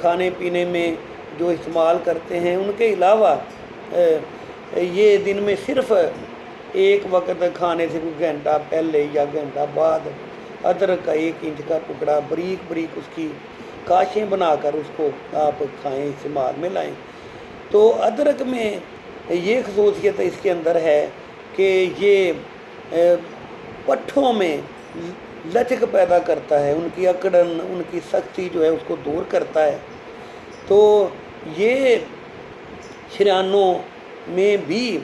کھانے پینے میں جو استعمال کرتے ہیں، ان کے علاوہ یہ دن میں صرف ایک وقت کھانے سے کوئی گھنٹہ پہلے یا گھنٹہ بعد ادرک کا 1 انچ کا ٹکڑا بریک بریک اس کی کاشیں بنا کر اس کو آپ کھائیں، استعمال میں لائیں۔ تو ادرک میں یہ خصوصیت اس کے اندر ہے کہ یہ پٹھوں میں لچک پیدا کرتا ہے، ان کی اکڑن، ان کی سختی جو ہے اس کو دور کرتا ہے۔ تو یہ شریانوں میں بھی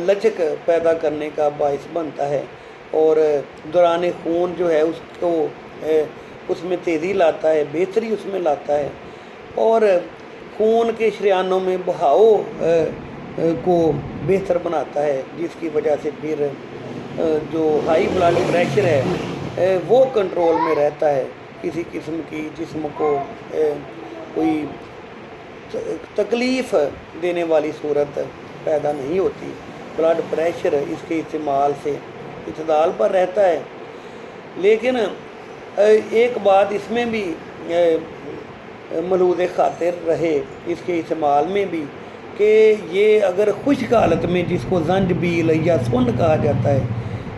لچک پیدا کرنے کا باعث بنتا ہے، اور دوران خون جو ہے اس کو اس میں تیزی لاتا ہے، بہتری اس میں لاتا ہے، اور خون کے شریانوں میں بہاؤ کو بہتر بناتا ہے، جس کی وجہ سے پھر جو ہائی بلڈ پریشر ہے وہ کنٹرول میں رہتا ہے، کسی قسم کی جسم کو کوئی تکلیف دینے والی صورت پیدا نہیں ہوتی۔ بلڈ پریشر اس کے استعمال سے اعتدال پر رہتا ہے۔ لیکن ایک بات اس میں بھی ملحوظ خاطر رہے اس کے استعمال میں بھی، کہ یہ اگر خشک حالت میں، جس کو زنجبیل یا سنڈ کہا جاتا ہے،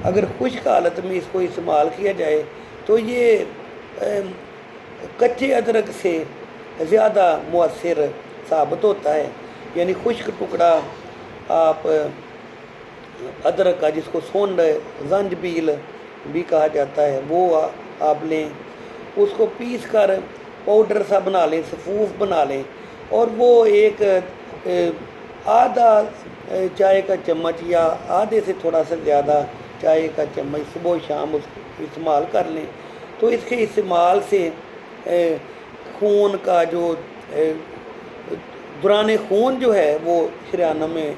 اگر خشک حالت میں اس کو استعمال کیا جائے تو یہ کچے ادرک سے زیادہ مؤثر ثابت ہوتا ہے۔ یعنی خشک ٹکڑا آپ ادرک کا، جس کو سونڈ زنجبیل بھی کہا جاتا ہے، وہ آپ لیں، اس کو پیس کر پاؤڈر سا بنا لیں، صفوف بنا لیں، اور وہ ایک آدھا چائے کا چمچ یا آدھے سے تھوڑا سا زیادہ چائے کا چمچ صبح و شام اس کو استعمال کر لیں۔ تو اس کے استعمال سے خون کا جو دوران خون جو ہے وہ شریانوں میں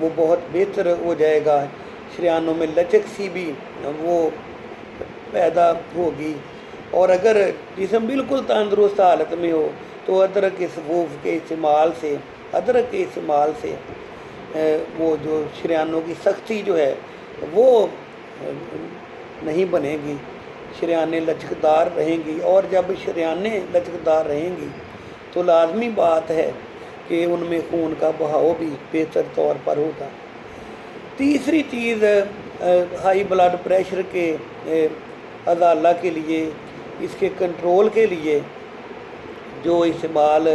وہ بہت بہتر ہو جائے گا، شریانوں میں لچک سی بھی وہ پیدا ہوگی، اور اگر جسم بالکل تندرست حالت میں ہو تو ادرک کے صفوف کے استعمال سے، ادرک کے استعمال سے وہ جو شریانوں کی سختی جو ہے وہ نہیں بنے گی، شریانیں لچکدار رہیں گی، اور جب شریانیں لچکدار رہیں گی تو لازمی بات ہے کہ ان میں خون کا بہاؤ بھی بہتر طور پر ہوگا۔ تیسری چیز ہائی بلڈ پریشر کے ازالہ کے لیے، اس کے کنٹرول کے لیے جو استعمال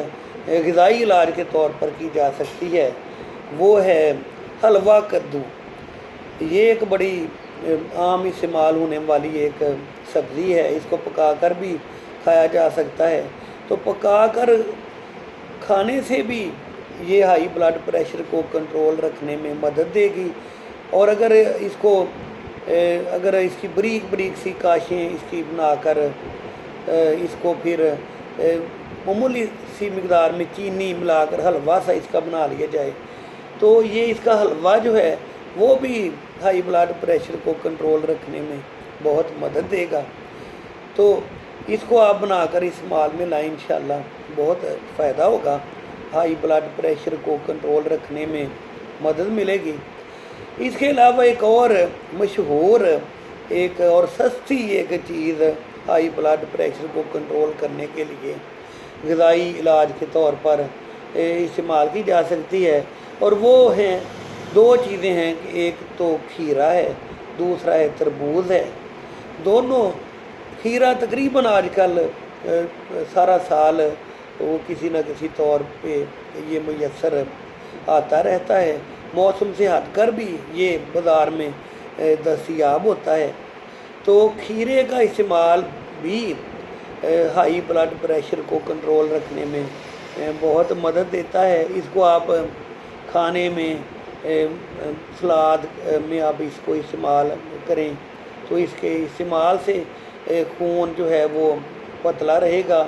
غذائی علاج کے طور پر کی جا سکتی ہے وہ ہے حلوہ کدو۔ یہ ایک بڑی عام استعمال ہونے والی ایک سبزی ہے، اس کو پکا کر بھی کھایا جا سکتا ہے۔ تو پکا کر کھانے سے بھی یہ ہائی بلڈ پریشر کو کنٹرول رکھنے میں مدد دے گی، اور اگر اس کی بریک بریک سی کاشیں اس کی بنا کر اس کو پھر معمولی سی مقدار میں چینی ملا کر حلوہ سا اس کا بنا لیا جائے تو یہ اس کا حلوہ جو ہے وہ بھی ہائی بلڈ پریشر کو کنٹرول رکھنے میں بہت مدد دے گا۔ تو اس کو آپ بنا کر استعمال میں لائیں، انشاءاللہ بہت فائدہ ہوگا، ہائی بلڈ پریشر کو کنٹرول رکھنے میں مدد ملے گی۔ اس کے علاوہ ایک اور مشہور، ایک اور سستی ایک چیز ہائی بلڈ پریشر کو کنٹرول کرنے کے لیے غذائی علاج کے طور پر استعمال کی جا سکتی ہے، اور وہ ہیں 2 چیزیں ہیں، ایک تو کھیرا ہے، دوسرا ہے تربوز ہے۔ دونوں، کھیرا تقریباً آج کل سارا سال وہ کسی نہ کسی طور پہ یہ میسر آتا رہتا ہے، موسم سے ہٹ کر بھی یہ بازار میں دستیاب ہوتا ہے۔ تو کھیرے کا استعمال بھی ہائی بلڈ پریشر کو کنٹرول رکھنے میں بہت مدد دیتا ہے۔ اس کو آپ کھانے میں، سلاد میں آپ اس کو استعمال کریں تو اس کے استعمال سے خون جو ہے وہ پتلا رہے گا،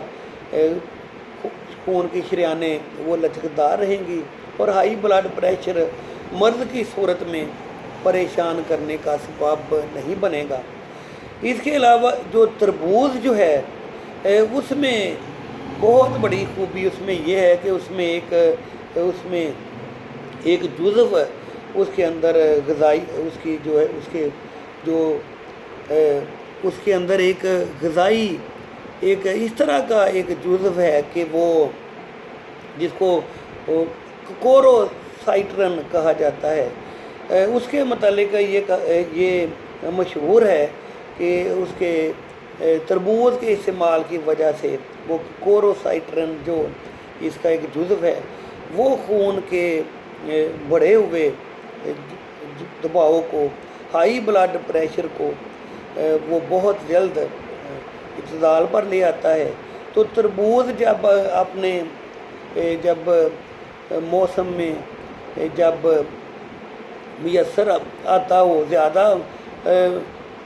خون کی شریانیں وہ لچکدار رہیں گی، اور ہائی بلڈ پریشر مرض کی صورت میں پریشان کرنے کا سبب نہیں بنے گا۔ اس کے علاوہ جو تربوز جو ہے اس میں بہت بڑی خوبی اس میں یہ ہے کہ اس میں ایک جزو اس کے اندر غذائی، اس کی جو ہے اس کے اندر ایک غذائی ایک اس طرح کا ایک جزو ہے کہ وہ جس کو کوروسائٹرن کہا جاتا ہے، اس کے متعلق یہ مشہور ہے کہ اس کے تربوز کے استعمال کی وجہ سے وہ کوروسائٹرن جو اس کا ایک جزو ہے وہ خون کے بڑھے ہوئے دباؤ کو، ہائی بلڈ پریشر کو وہ بہت جلد اعتدال پر لے آتا ہے۔ تو تربوز جب موسم میں جب میسر آتا ہو، زیادہ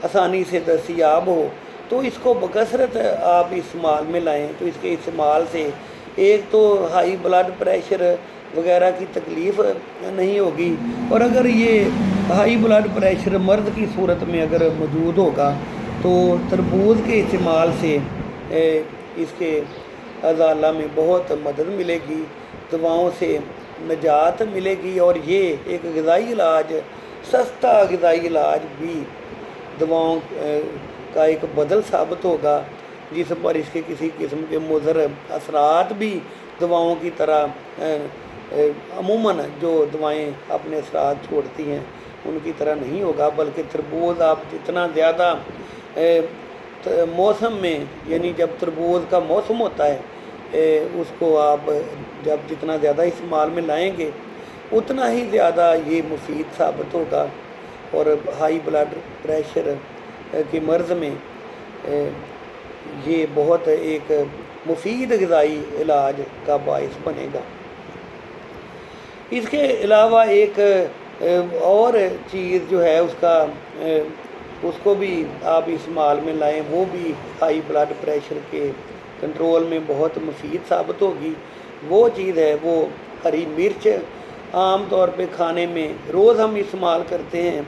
آسانی سے دستیاب ہو، تو اس کو بکثرت آپ استعمال میں لائیں تو اس کے استعمال سے ایک تو ہائی بلڈ پریشر وغیرہ کی تکلیف نہیں ہوگی، اور اگر یہ ہائی بلڈ پریشر مرض کی صورت میں اگر موجود ہوگا تو تربوز کے استعمال سے اس کے ازالہ میں بہت مدد ملے گی، دواؤں سے نجات ملے گی، اور یہ ایک غذائی علاج، سستا غذائی علاج بھی دواؤں کا ایک بدل ثابت ہوگا، جس پر اس کے کسی قسم کے مضر اثرات بھی دواؤں کی طرح عموماً جو دوائیں اپنے اثرات چھوڑتی ہیں ان کی طرح نہیں ہوگا، بلکہ تربوز آپ جتنا زیادہ موسم میں، یعنی جب تربوز کا موسم ہوتا ہے اس کو آپ جب جتنا زیادہ استعمال میں لائیں گے اتنا ہی زیادہ یہ مفید ثابت ہوگا، اور ہائی بلڈ پریشر کے مرض میں یہ بہت ایک مفید غذائی علاج کا باعث بنے گا۔ اس کے علاوہ ایک اور چیز جو ہے اس کو بھی آپ استعمال میں لائیں، وہ بھی ہائی بلڈ پریشر کے کنٹرول میں بہت مفید ثابت ہوگی۔ وہ چیز ہے وہ ہری مرچ۔ عام طور پہ کھانے میں روز ہم استعمال کرتے ہیں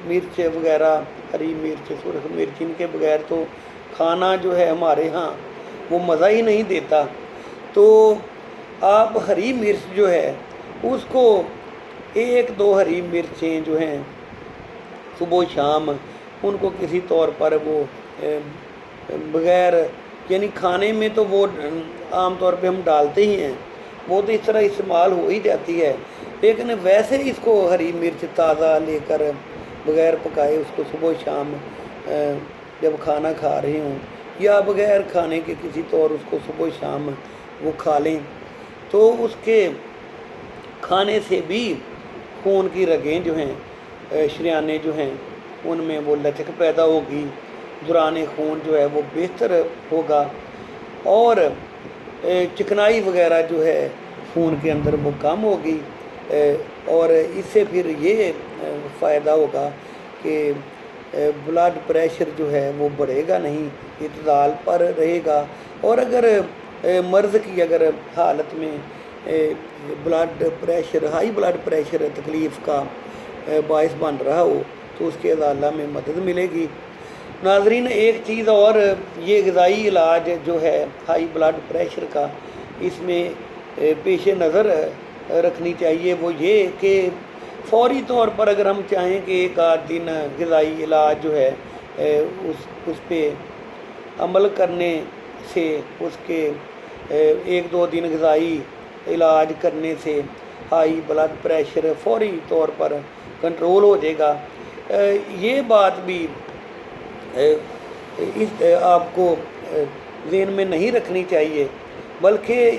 مرچ وغیرہ، ہری مرچ، سرخ مرچ، ان کے بغیر تو کھانا جو ہے ہمارے ہاں وہ مزہ ہی نہیں دیتا۔ تو آپ ہری مرچ جو ہے اس کو ایک دو ہری مرچیں جو ہیں صبح و شام ان کو کسی طور پر وہ بغیر، یعنی کھانے میں تو وہ عام طور پہ ہم ڈالتے ہی ہیں، وہ تو اس طرح استعمال ہو ہی جاتی ہے، لیکن ویسے اس کو ہری مرچ تازہ لے کر بغیر پکائے اس کو صبح و شام جب کھانا کھا رہے ہوں یا بغیر کھانے کے کسی طور اس کو صبح و شام وہ کھا لیں تو اس کے کھانے سے بھی خون کی رگیں جو ہیں، شریانے جو ہیں ان میں وہ لچک پیدا ہوگی، دوران خون جو ہے وہ بہتر ہوگا، اور چکنائی وغیرہ جو ہے خون کے اندر وہ کم ہوگی، اور اس سے پھر یہ فائدہ ہوگا کہ بلڈ پریشر جو ہے وہ بڑھے گا نہیں، اعتدال پر رہے گا، اور اگر مرض کی اگر حالت میں blood pressure, high blood pressure تکلیف کا باعث بن رہا ہو تو اس کے ازالہ میں مدد ملے گی۔ ناظرین، ایک چیز اور یہ غذائی علاج جو ہے ہائی بلڈ پریشر کا، اس میں پیش نظر رکھنی چاہیے، وہ یہ کہ فوری طور پر اگر ہم چاہیں کہ ایک آدھ دن غذائی علاج جو ہے اس پہ عمل کرنے سے، اس کے ایک دو دن غذائی علاج کرنے سے ہائی بلڈ پریشر فوری طور پر کنٹرول ہو جائے گا، یہ بات بھی آپ کو ذہن میں نہیں رکھنی چاہیے، بلکہ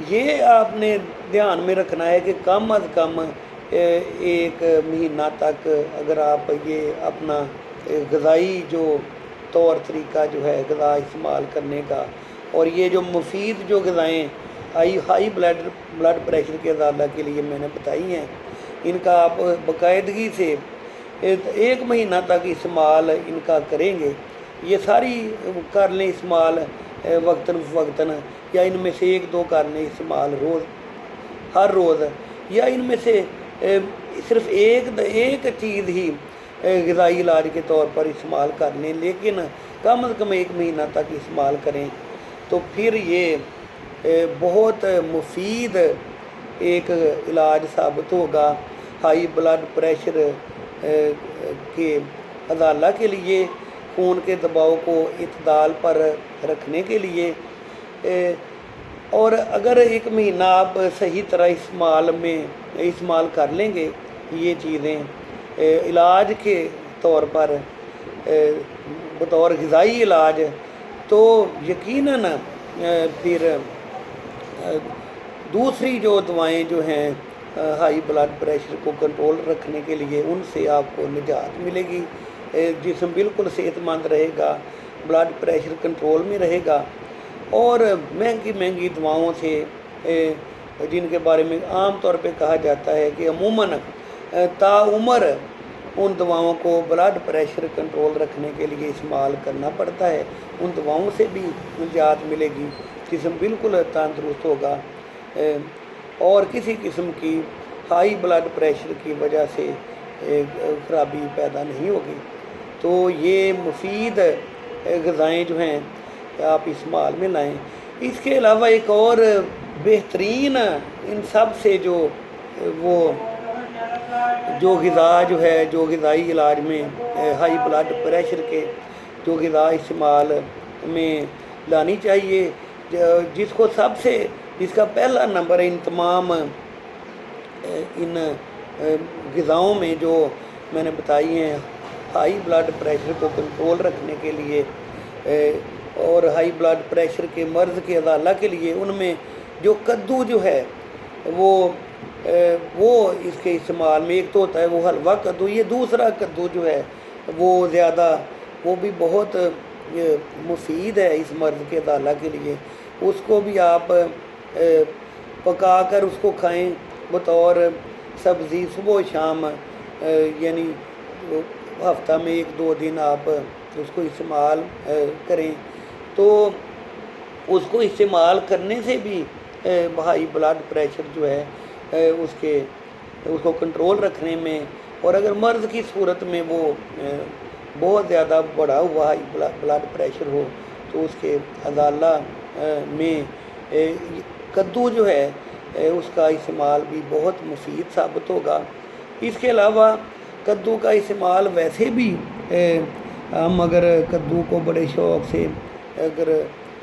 یہ آپ نے دھیان میں رکھنا ہے کہ کم از کم ایک مہینہ تک اگر آپ یہ اپنا غذائی جو طور طریقہ جو ہے غذا استعمال کرنے کا، اور یہ جو مفید جو غذائیں ہائی بلڈ پریشر کے ازالہ کے لیے میں نے بتائی ہیں، ان کا آپ باقاعدگی سے ایک مہینہ تک استعمال ان کا کریں گے، یہ ساری کر لیں استعمال وقتاً فوقتاً، یا ان میں سے ایک دو کر لیں استعمال ہر روز، یا ان میں سے صرف ایک چیز ہی غذائی علاج کے طور پر استعمال کر لیں، لیکن کم از کم ایک مہینہ تک استعمال کریں، تو پھر یہ بہت مفید ایک علاج ثابت ہوگا ہائی بلڈ پریشر کے ازالہ کے لیے، خون کے دباؤ کو اعتدال پر رکھنے کے لیے اور اگر 1 مہینہ آپ صحیح طرح استعمال کر لیں گے یہ چیزیں علاج کے طور پر بطور غذائی علاج، تو یقیناً پھر دوسری جو دوائیں جو ہیں ہائی بلڈ پریشر کو کنٹرول رکھنے کے لیے ان سے آپ کو نجات ملے گی، جسم بالکل صحت مند رہے گا، بلڈ پریشر کنٹرول میں رہے گا۔ اور مہنگی دواؤں سے جن کے بارے میں عام طور پہ کہا جاتا ہے کہ عموماً تاعمر ان دواؤں کو بلڈ پریشر کنٹرول رکھنے کے لیے استعمال کرنا پڑتا ہے، ان دواؤں سے بھی نجات ملے گی، جسم بالکل تندرست ہوگا اور کسی قسم کی ہائی بلڈ پریشر کی وجہ سے خرابی پیدا نہیں ہوگی۔ تو یہ مفید غذائیں جو ہیں آپ استعمال میں لائیں۔ اس کے علاوہ ایک اور بہترین ان سب سے جو غذا جو ہے، جو غذائی علاج میں ہائی بلڈ پریشر کے جو غذا استعمال میں لانی چاہیے، جس کا پہلا نمبر ان تمام ان غذاؤں میں جو میں نے بتائی ہیں ہائی بلڈ پریشر کو کنٹرول رکھنے کے لیے اور ہائی بلڈ پریشر کے مرض کے ازالہ کے لیے، ان میں جو کدو جو ہے وہ اس کے استعمال میں، ایک تو ہوتا ہے وہ حلوہ کدو، یہ دوسرا کدو جو ہے وہ بھی بہت مفید ہے اس مرض کے ازالہ کے لیے۔ اس کو بھی آپ پکا کر اس کو کھائیں بطور سبزی صبح و شام، یعنی ہفتہ میں 1-2 دن آپ اس کو استعمال کریں، تو اس کو استعمال کرنے سے بھی ہائی بلڈ پریشر جو ہے اس کو کنٹرول رکھنے میں، اور اگر مرض کی صورت میں وہ بہت زیادہ بڑھا ہوا ہائی بلڈ پریشر ہو تو اس کے ازالہ میں کدو جو ہے اس کا استعمال بھی بہت مفید ثابت ہوگا۔ اس کے علاوہ کدو کا استعمال ویسے بھی ہم اگر کدو کو بڑے شوق سے اگر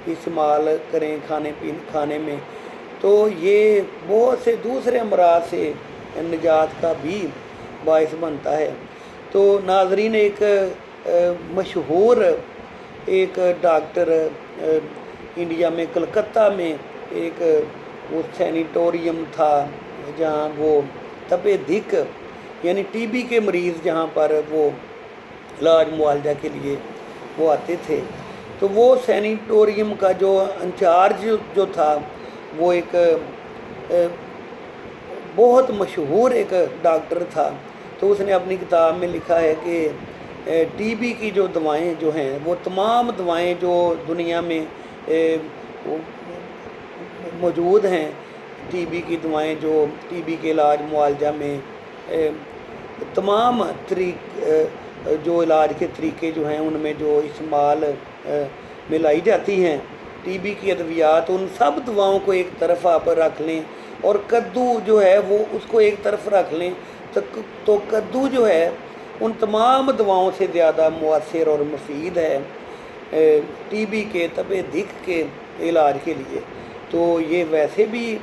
استعمال کریں کھانے میں، تو یہ بہت سے دوسرے امراض سے نجات کا بھی باعث بنتا ہے۔ تو ناظرین، ایک مشہور ایک ڈاکٹر انڈیا میں کلکتہ میں ایک وہ سینیٹوریم تھا جہاں وہ تپ دق یعنی ٹی بی کے مریض جہاں پر وہ علاج معالجہ کے لیے وہ آتے تھے، تو وہ سینیٹوریم کا جو انچارج جو تھا وہ ایک بہت مشہور ایک ڈاکٹر تھا۔ تو اس نے اپنی کتاب میں لکھا ہے کہ ٹی بی کی جو دوائیں جو ہیں، وہ تمام دوائیں جو دنیا میں موجود ہیں، ٹی بی کی دوائیں جو ٹی بی کے علاج معالجہ میں تمام جو علاج کے طریقے جو ہیں ان میں جو استعمال میں لائی جاتی ہیں ٹی بی کی ادویات، ان سب دواؤں کو ایک طرف آپ رکھ لیں اور کدو جو ہے وہ اس کو ایک طرف رکھ لیں، تو کدو جو ہے ان تمام دواؤں سے زیادہ مؤثر اور مفید ہے ٹی بی کے تپ دق کے علاج کے لیے۔ تو یہ ویسے بھی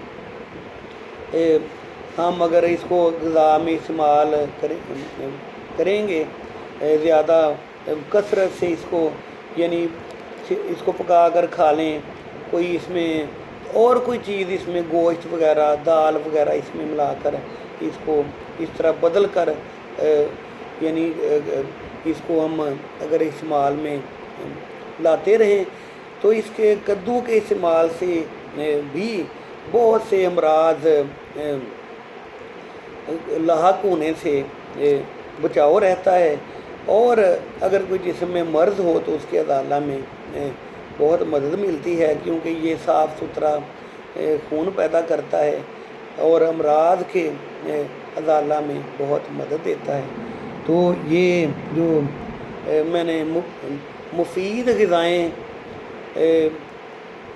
ہم اگر اس کو غذا میں استعمال کریں گے زیادہ کثرت سے، اس کو یعنی اس کو پکا کر کھا لیں، کوئی اس میں اور کوئی چیز اس میں گوشت وغیرہ دال وغیرہ اس میں ملا کر اس کو اس طرح بدل کر یعنی اس کو ہم اگر استعمال میں لاتے رہیں تو اس کے کدو کے استعمال سے بھی بہت سے امراض لاحق ہونے سے بچاؤ رہتا ہے، اور اگر کوئی جسم میں مرض ہو تو اس کے ازالہ میں بہت مدد ملتی ہے، کیونکہ یہ صاف ستھرا خون پیدا کرتا ہے اور امراض کے ازالہ میں بہت مدد دیتا ہے۔ تو یہ جو میں نے مفید غذائیں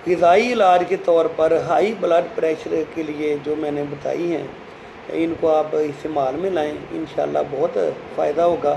غذائی علاج کے طور پر ہائی بلڈ پریشر کے لیے جو میں نے بتائی ہیں، ان کو آپ استعمال میں لائیں، انشاءاللہ بہت فائدہ ہوگا